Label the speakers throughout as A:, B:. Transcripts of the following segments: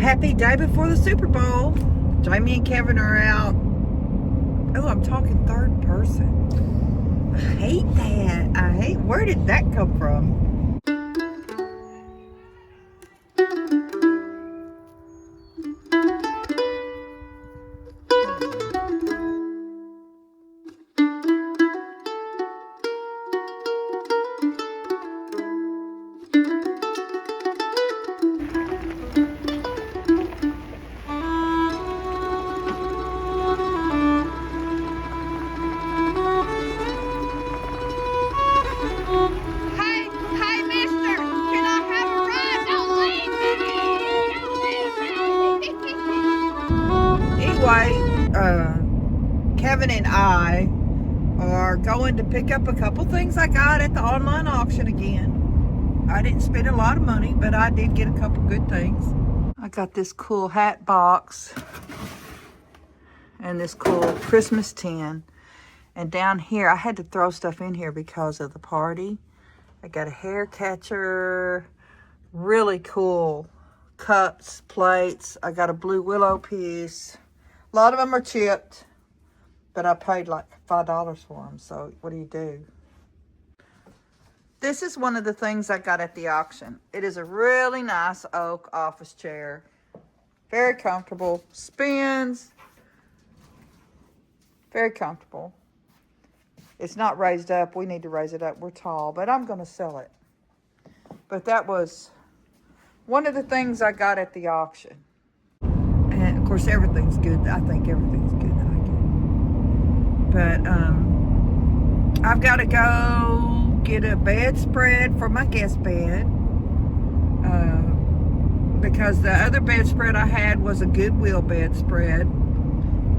A: happy day before the Super Bowl. Jamie and Kevin are out. Oh, I'm talking third person. I hate that. Where did that come from? Kevin and I are going to pick up a couple things I got at the online auction again. I didn't spend a lot of money, but I did get a couple good things. I got this cool hat box and this cool Christmas tin. And down here, I had to throw stuff in here because of the party. I got a hair catcher, really cool cups, plates. I got a blue willow piece. A lot of them are chipped, but I paid like $5 for them, so what do? This is one of the things I got at the auction. It is a really nice oak office chair. Very comfortable, spins, very comfortable. It's not raised up. We need to raise it up. We're tall, but I'm going to sell it. But that was one of the things I got at the auction. And of course, everything's good. I think everything's good that I get. But I've got to go get a bedspread for my guest bed. Because the other bedspread I had was a Goodwill bedspread.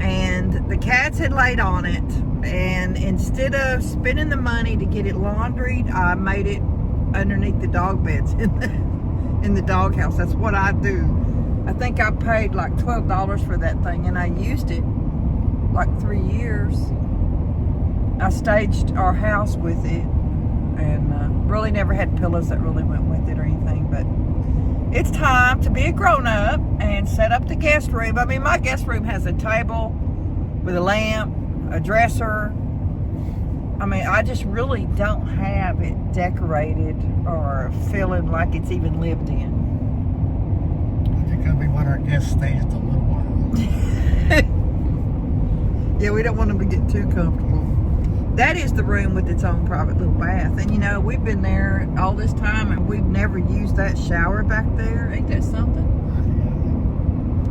A: And the cats had laid on it. And instead of spending the money to get it laundried, I made it underneath the dog beds in the doghouse. That's what I do. I think I paid like $12 for that thing, and I used it like 3 years. I staged our house with it, and really never had pillows that really went with it or anything, but it's time to be a grown-up and set up the guest room. I mean, my guest room has a table with a lamp, a dresser. I mean, I just really don't have it decorated or feeling like it's even lived in.
B: Gonna be when our guests stay at the little while.
A: Yeah, we don't want them to get too comfortable. That is the room with its own private little bath. And you know, we've been there all this time and we've never used that shower back there. Ain't that something?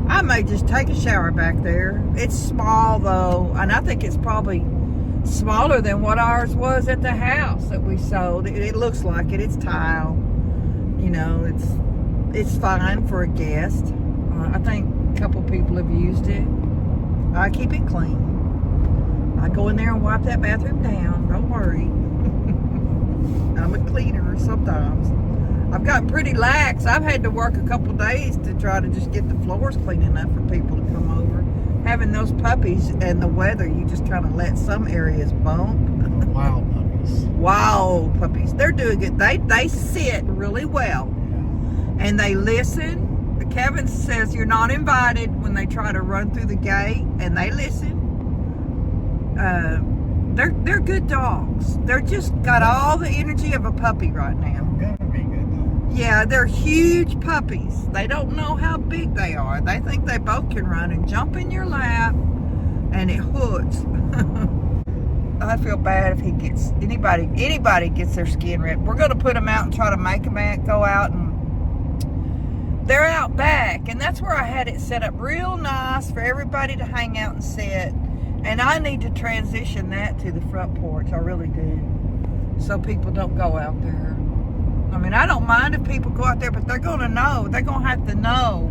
A: I may just take a shower back there. It's small though, and I think it's probably smaller than what ours was at the house that we sold. It looks like it. It's tile. You know, it's fine for a guest. I think a couple people have used it. I keep it clean. I go in there and wipe that bathroom down. Don't worry. I'm a cleaner sometimes. I've gotten pretty lax. I've had to work a couple days to try to just get the floors clean enough for people to come over. Having those puppies and the weather, you just kind of let some areas bump.
B: Wild puppies.
A: Wild puppies. They're doing it. They sit really well. And they listen. Kevin says you're not invited when they try to run through the gate, and they listen. They're good dogs. They're just got all the energy of a puppy right now.
B: They're gonna be good dogs.
A: Yeah, they're huge puppies. They don't know how big they are. They think they both can run and jump in your lap, and it hooks. I feel bad if anybody gets their skin ripped. We're going to put them out and try to make them go out, and they're out back, and that's where I had it set up real nice for everybody to hang out and sit. And I need to transition that to the front porch. I really do. So people don't go out there. I mean, I don't mind if people go out there, but they're going to know. They're going to have to know.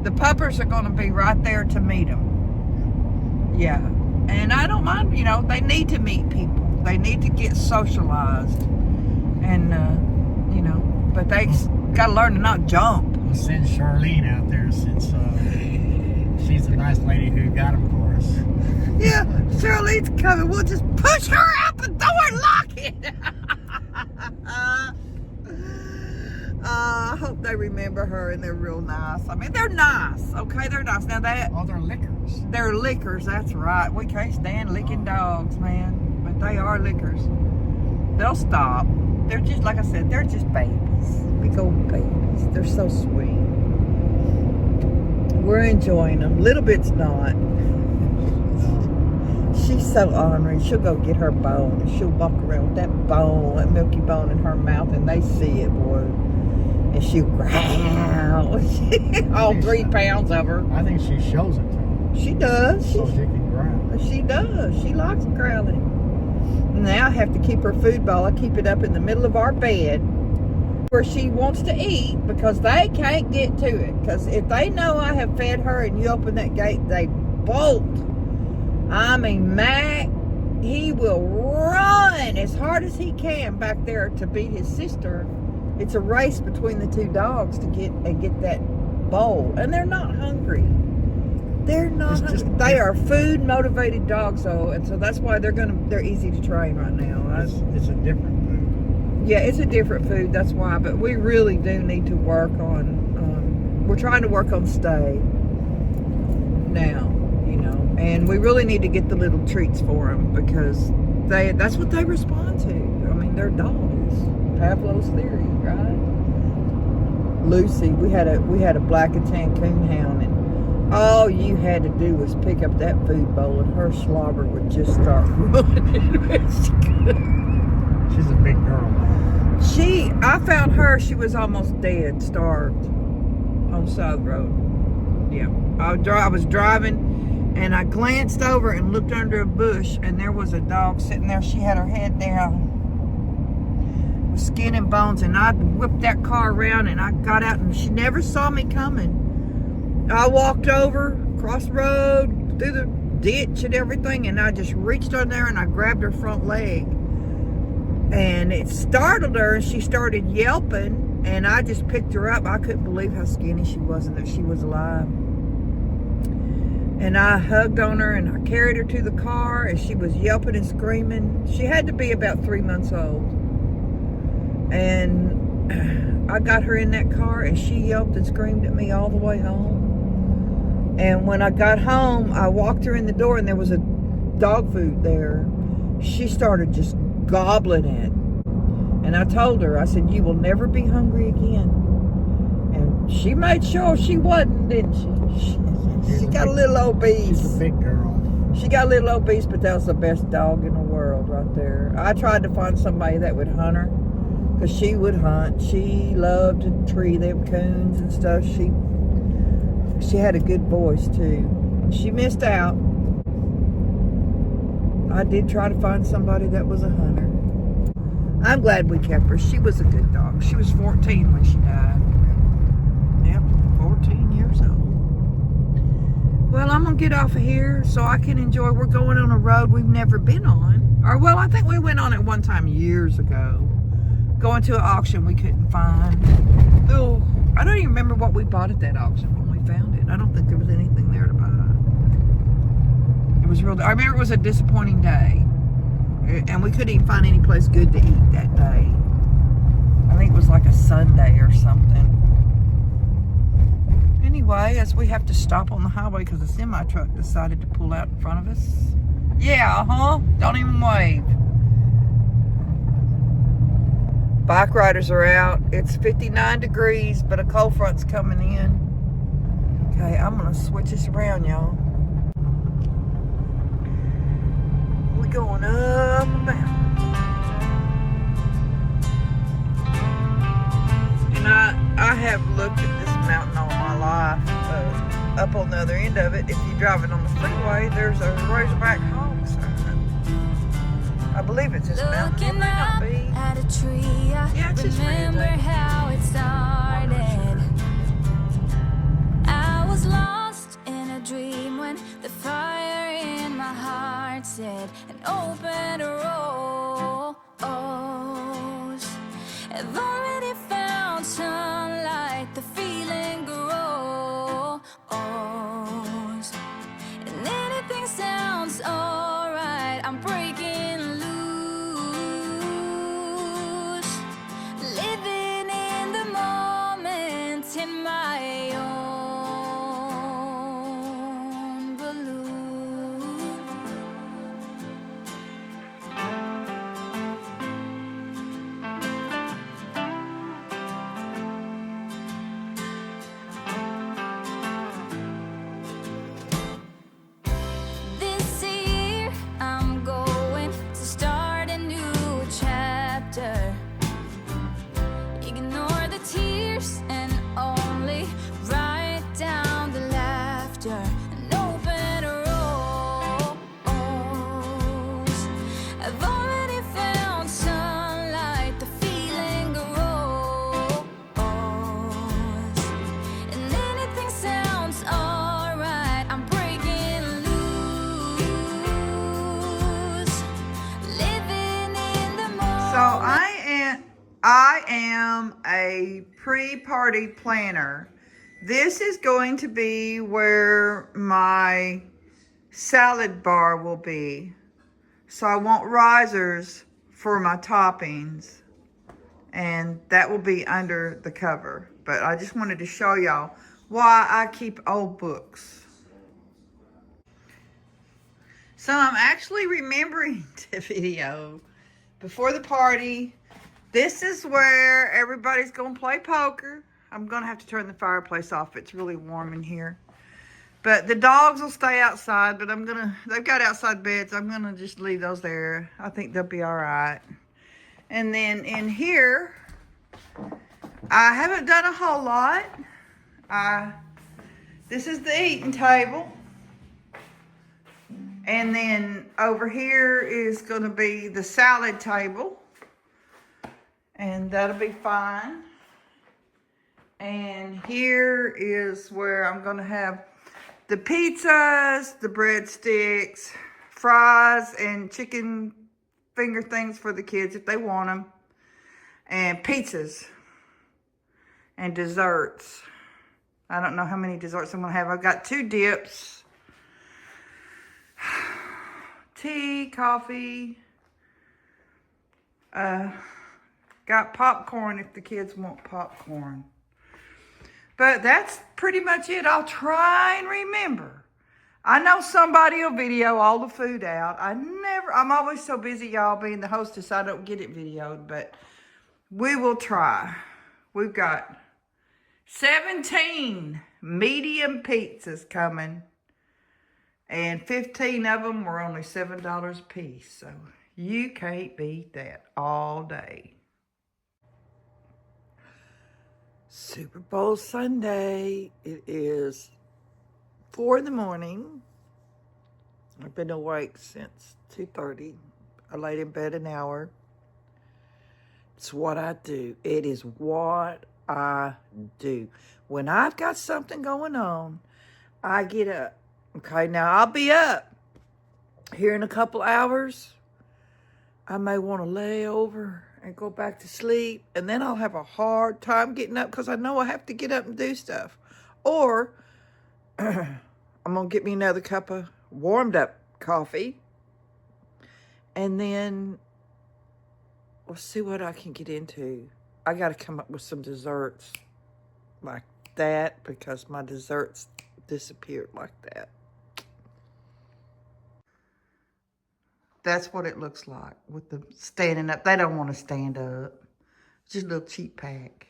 A: The puppers are going to be right there to meet them. Yeah. And I don't mind, you know, they need to meet people. They need to get socialized. And, you know, but they got to learn to not jump.
B: We'll send Charlene out there since she's the nice lady who got them for us.
A: Yeah, Charlene's coming. We'll just push her out the door and lock it. I hope they remember her and they're real nice. I mean, they're nice, okay? They're nice. Now that...
B: Oh, they're lickers.
A: They're lickers, that's right. We can't stand licking dogs, man. But they are lickers. They'll stop. They're just, like I said, they're just babies. Big old babies. They're so sweet. We're enjoying them. Little bit's not. She's so ornery. She'll go get her bone and she'll walk around with that bone, that milky bone in her mouth, and they see it, boy. And she'll growl. All 3 pounds of her.
B: I think she shows it to them.
A: She does.
B: So she can growl.
A: She does. She likes growling. Now I have to keep her food bowl. I keep it up in the middle of our bed where she wants to eat because they can't get to it. Because if they know I have fed her and you open that gate, they bolt. I mean, Mac, he will run as hard as he can back there to beat his sister. It's a race between the 2 dogs to get that bowl. And they're not hungry. They're not hungry. They are food motivated dogs though, and so that's why they're easy to train right now.
B: It's a different food.
A: Yeah, it's a different food, that's why, but we really do need to work on we're trying to work on stay now, you know, and we really need to get the little treats for them because that's what they respond to. I mean, they're dogs. Pavlov's theory, right? Lucy, we had a black and tan coonhound, and all you had to do was pick up that food bowl and her slobber would just start running.
B: She's a big girl.
A: I found her, she was almost dead, starved on the side of the road. Yeah. I was driving and I glanced over and looked under a bush and there was a dog sitting there. She had her head down with skin and bones, and I whipped that car around and I got out and she never saw me coming. I walked over, across the road, through the ditch and everything, and I just reached on there and I grabbed her front leg. And it startled her and she started yelping, and I just picked her up. I couldn't believe how skinny she was and that she was alive. And I hugged on her and I carried her to the car, and she was yelping and screaming. She had to be about 3 months old. And I got her in that car and she yelped and screamed at me all the way home. And when I got home, I walked her in the door and there was a dog food there. She started just gobbling it. And I told her, I said, you will never be hungry again. And she made sure she wasn't, didn't she? She got a little obese.
B: She's a big girl.
A: She got a little obese, but that was the best dog in the world right there. I tried to find somebody that would hunt her, because she would hunt. She loved to tree them coons and stuff. She had a good voice too. She missed out. I did try to find somebody that was a hunter. I'm glad we kept her. She was a good dog. She was 14 when she died. Yep, 14 years old. Well, I'm going to get off of here so I can enjoy. We're going on a road we've never been on. Or, well, I think we went on it one time years ago. Going to an auction we couldn't find. Oh, I don't even remember what we bought at that auction when we found it. I don't think there was anything there to buy. It was real. I remember it was a disappointing day. And we couldn't even find any place good to eat that day. I think it was like a Sunday or something. Anyway, as we have to stop on the highway because a semi-truck decided to pull out in front of us. Yeah, don't even wave. Bike riders are out. It's 59 degrees, but a cold front's coming in. Okay, I'm going to switch this around, y'all. We're going up the mountain. And I have looked at this mountain all my life. Up on the other end of it, if you're driving on the freeway, there's a Razorback hog sign. I believe it's this mountain. It may not be.
C: At a tree,
A: Yeah, it's just
C: remember
A: random.
C: how it started. I was lost in a dream when the fire in my heart said an open rose. I've already found sunlight, the feeling grows, and anything sounds alright. I'm breaking loose, living in the moment.
A: them a pre-party planner. This is going to be where my salad bar will be. So I want risers for my toppings, and that will be under the cover. But I just wanted to show y'all why I keep old books. So I'm actually remembering the video before the party. This is where everybody's gonna play poker. I'm gonna have to turn the fireplace off. It's really warm in here. But the dogs will stay outside, but they've got outside beds. I'm gonna just leave those there. I think they'll be all right. And then in here, I haven't done a whole lot. This is the eating table. And then over here is gonna be the salad table. And that'll be fine. And here is where I'm gonna have the pizzas, the breadsticks, fries, and chicken finger things for the kids if they want them. And pizzas and desserts. I don't know how many desserts I'm gonna have. I've got 2 dips, tea, coffee, got popcorn if the kids want popcorn. But that's pretty much it. I'll try and remember. I know somebody will video all the food out. I'm always so busy, y'all, being the hostess, I don't get it videoed, but we will try. We've got 17 medium pizzas coming, and 15 of them were only $7 a piece. So you can't beat that all day. Super Bowl Sunday. It is 4 in the morning. I've been awake since 2:30. I laid in bed an hour. It's what I do. It is what I do. When I've got something going on, I get up. Okay, now I'll be up here in a couple hours. I may want to lay over and go back to sleep, and then I'll have a hard time getting up because I know I have to get up and do stuff. Or I'm going to get me another cup of warmed up coffee, and then we'll see what I can get into. I got to come up with some desserts like that because my desserts disappeared like that. That's what it looks like with the standing up. They don't want to stand up. It's just a little cheap pack.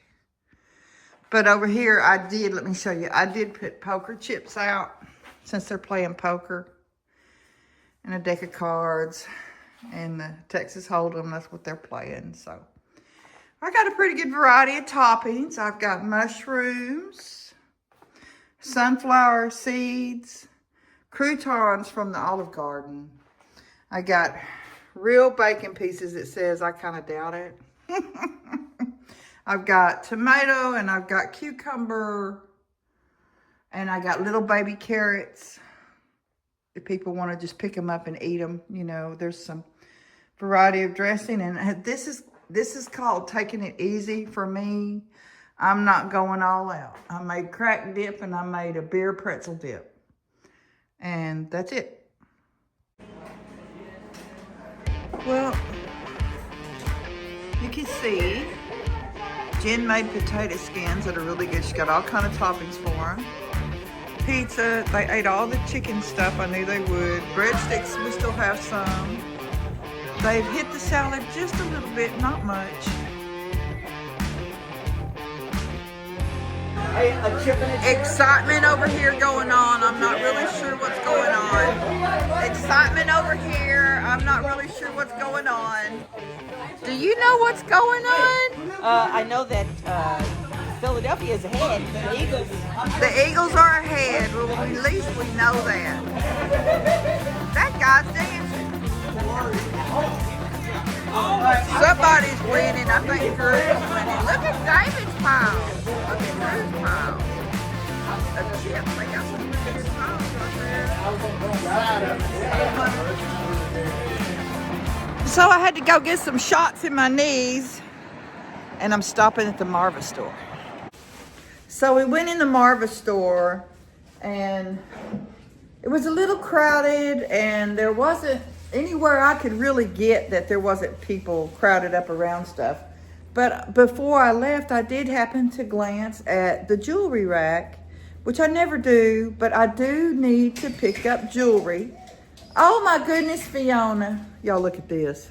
A: But over here, let me show you. I did put poker chips out since they're playing poker. And a deck of cards. And the Texas Hold'em, that's what they're playing. So I got a pretty good variety of toppings. I've got mushrooms, sunflower seeds, croutons from the Olive Garden. I got real bacon pieces, it says. I kind of doubt it. I've got tomato, and I've got cucumber, and I got little baby carrots. If people want to just pick them up and eat them, you know, there's some variety of dressing. And this is called taking it easy for me. I'm not going all out. I made crack dip, and I made a beer pretzel dip. And that's it. Well, you can see Jenn made potato skins that are really good. She's got all kind of toppings for them. Pizza, they ate all the chicken stuff. I knew they would. Breadsticks, we still have some. They've hit the salad just a little bit, not much. Excitement over here going on. I'm not really sure what's going on. Excitement over here. I'm not really sure what's going on. Do you know what's going on?
D: I know that Philadelphia is ahead.
A: The Eagles are ahead. Well, at least we know that. That guy's dancing. Somebody's winning. I think Drew's winning. Look at David's pile. Look at Drew's pile. They got some really good piles right there. So I had to go get some shots in my knees And I'm stopping at the Marva store. So we went in the Marva store and it was a little crowded and there wasn't anywhere I could really get that there wasn't people crowded up around stuff. But before I left, I did happen to glance at the jewelry rack, which I never do, but I do need to pick up jewelry. Oh my goodness, Fiona. Y'all look at this.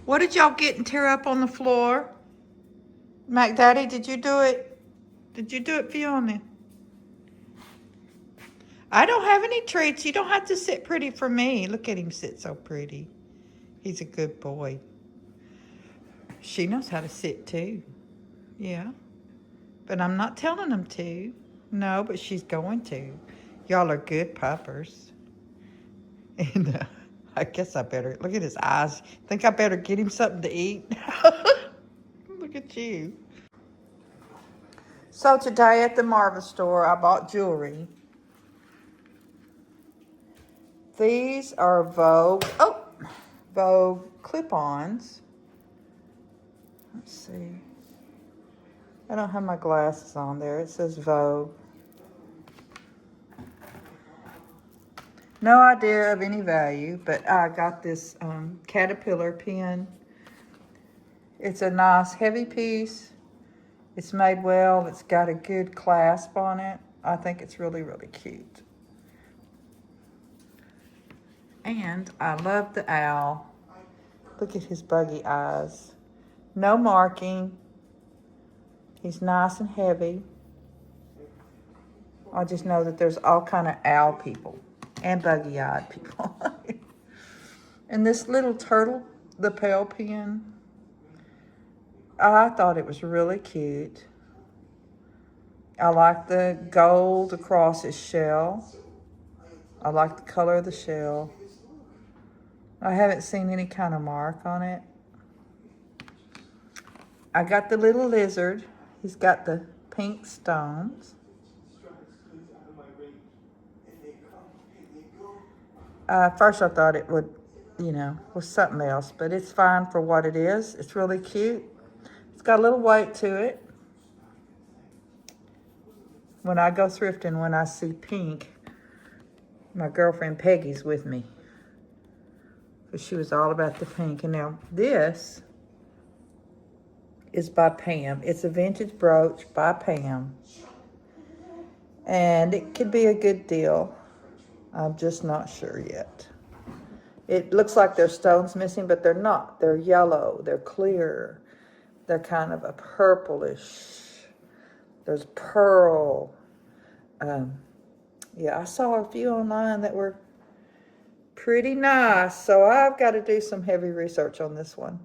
A: What did y'all get and tear up on the floor? Mac Daddy, did you do it? Did you do it, Fiona? I don't have any treats. You don't have to sit pretty for me. Look at him sit so pretty. He's a good boy. She knows how to sit too. Yeah. But I'm not telling him to. No, but she's going to. Y'all are good puppers. And I guess I better, look at his eyes. Think I better get him something to eat? Look at you. So today at the Marva store, I bought jewelry. These are Vogue clip-ons. Let's see. I don't have my glasses on there. It says Vogue. No idea of any value, but I got this Caterpillar pin. It's a nice heavy piece. It's made well. It's got a good clasp on it. I think it's really, really cute. And I love the owl. Look at his buggy eyes. No marking. He's nice and heavy. I just know that there's all kind of owl people and buggy-eyed people. And this little turtle, the lapel pin, I thought it was really cute. I like the gold across his shell. I like the color of the shell. I haven't seen any kind of mark on it. I got the little lizard. He's got the pink stones. First I thought it would, was something else, but it's fine for what it is. It's really cute. It's got a little weight to it. When I go thrifting, when I see pink, my girlfriend Peggy's with me. Because she was all about the pink. And now this is by Pam. It's a vintage brooch by Pam. And it could be a good deal. I'm just not sure yet. It looks like there's stones missing, but they're not. They're yellow. They're clear. They're kind of a purplish. There's pearl. Yeah, I saw a few online that were pretty nice. So I've got to do some heavy research on this one.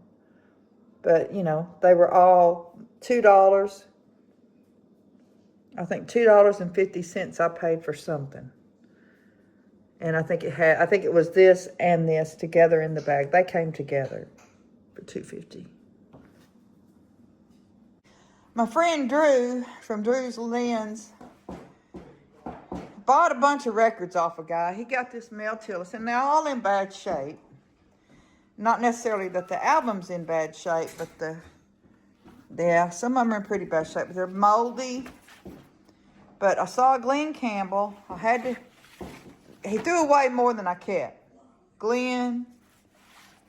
A: But, they were all $2. I think $2.50 I paid for something. And I think it was this and this together in the bag. They came together for $2.50. My friend Drew from Drew's Lens bought a bunch of records off a guy. He got this Mel Tillis, and they're all in bad shape. Not necessarily that the album's in bad shape, but some of them are in pretty bad shape. They're moldy. But I saw Glenn Campbell. He threw away more than I kept. Glenn,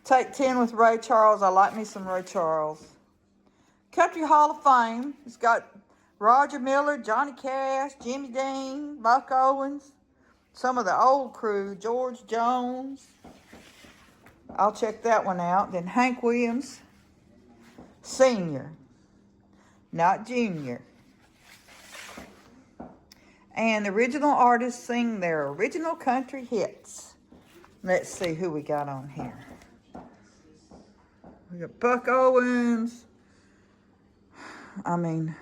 A: take 10 with Ray Charles. I like me some Ray Charles. Country Hall of Fame. It's got Roger Miller, Johnny Cash, Jimmy Dean, Buck Owens, some of the old crew, George Jones. I'll check that one out. Then Hank Williams, Senior, not Junior. And the original artists sing their original country hits. Let's see who we got on here. We got Buck Owens. I mean,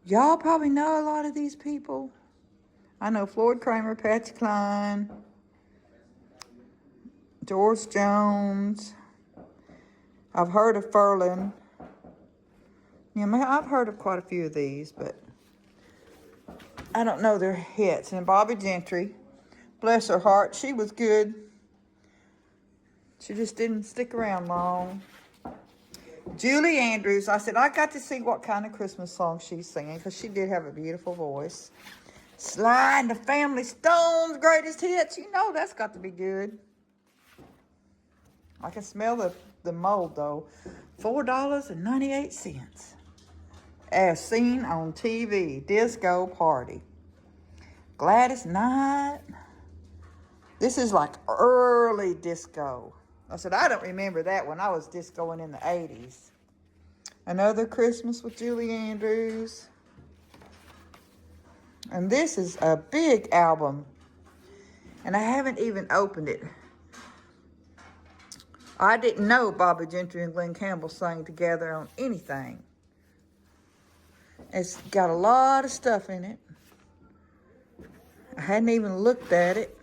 A: y'all probably know a lot of these people. I know Floyd Kramer, Patsy Cline, George Jones. I've heard of Furlan. I've heard of quite a few of these, but I don't know their hits. And Bobby Gentry, bless her heart, she was good. She just didn't stick around long. Julie Andrews. I said, I got to see what kind of Christmas song she's singing because she did have a beautiful voice. Sly and the Family Stone's greatest hits. You know that's got to be good. I can smell the mold, though. $4.98. As seen on TV. Disco Party. Gladys Knight. This is like early disco. I said, I don't remember that when I was discoing in the 80s. Another Christmas with Julie Andrews. And this is a big album. And I haven't even opened it. I didn't know Bobby Gentry and Glenn Campbell sang together on anything. It's got a lot of stuff in it. I hadn't even looked at it.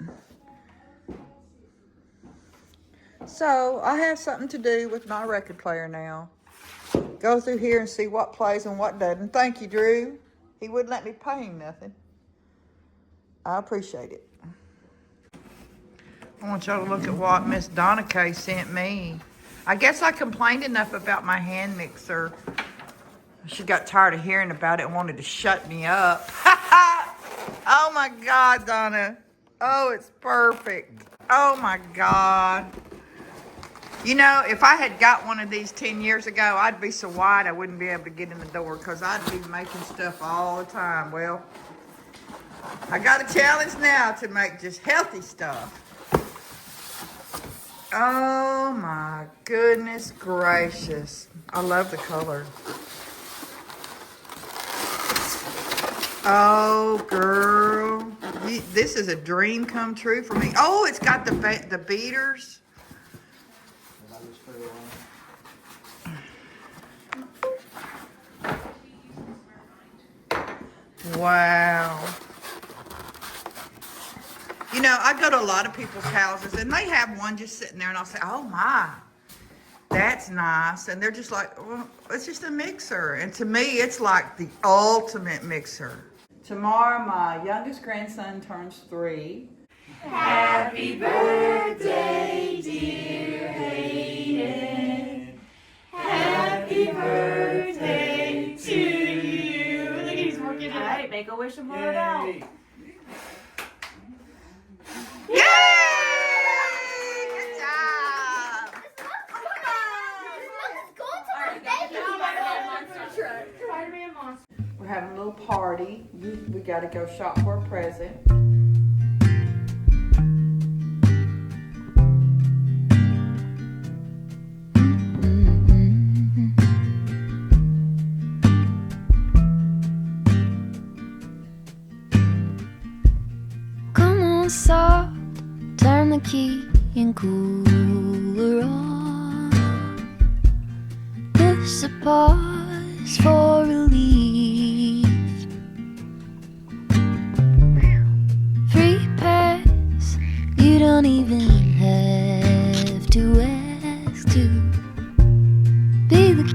A: So I have something to do with my record player now. Go through here and see what plays and what doesn't. Thank you, Drew. He wouldn't let me pay him nothing. I appreciate it. I want y'all to look at what Miss Donna Kay sent me. I guess I complained enough about my hand mixer. She got tired of hearing about it and wanted to shut me up. Oh my God, Donna. Oh, it's perfect. Oh my God. You know, if I had got one of these 10 years ago, I'd be so wide I wouldn't be able to get in the door because I'd be making stuff all the time. Well, I got a challenge now to make just healthy stuff. Oh my goodness gracious. I love the color. Oh, girl. This is a dream come true for me. Oh, it's got the beaters. Wow. You know, I go to a lot of people's houses and they have one just sitting there and I'll say, oh my, that's nice. And they're just like, well, it's just a mixer. And to me, it's like the ultimate mixer. Tomorrow, my youngest grandson turns 3.
C: Happy birthday, dear Hayden. Happy birthday to you. Look at he's working it. All right, make a wish and blow it out.
A: Yay! Good job! We're having a little party. We got to go shop for a present.
C: Come on, soft, turn the key and cooler on. This a pause for relief. Free pass, you don't even have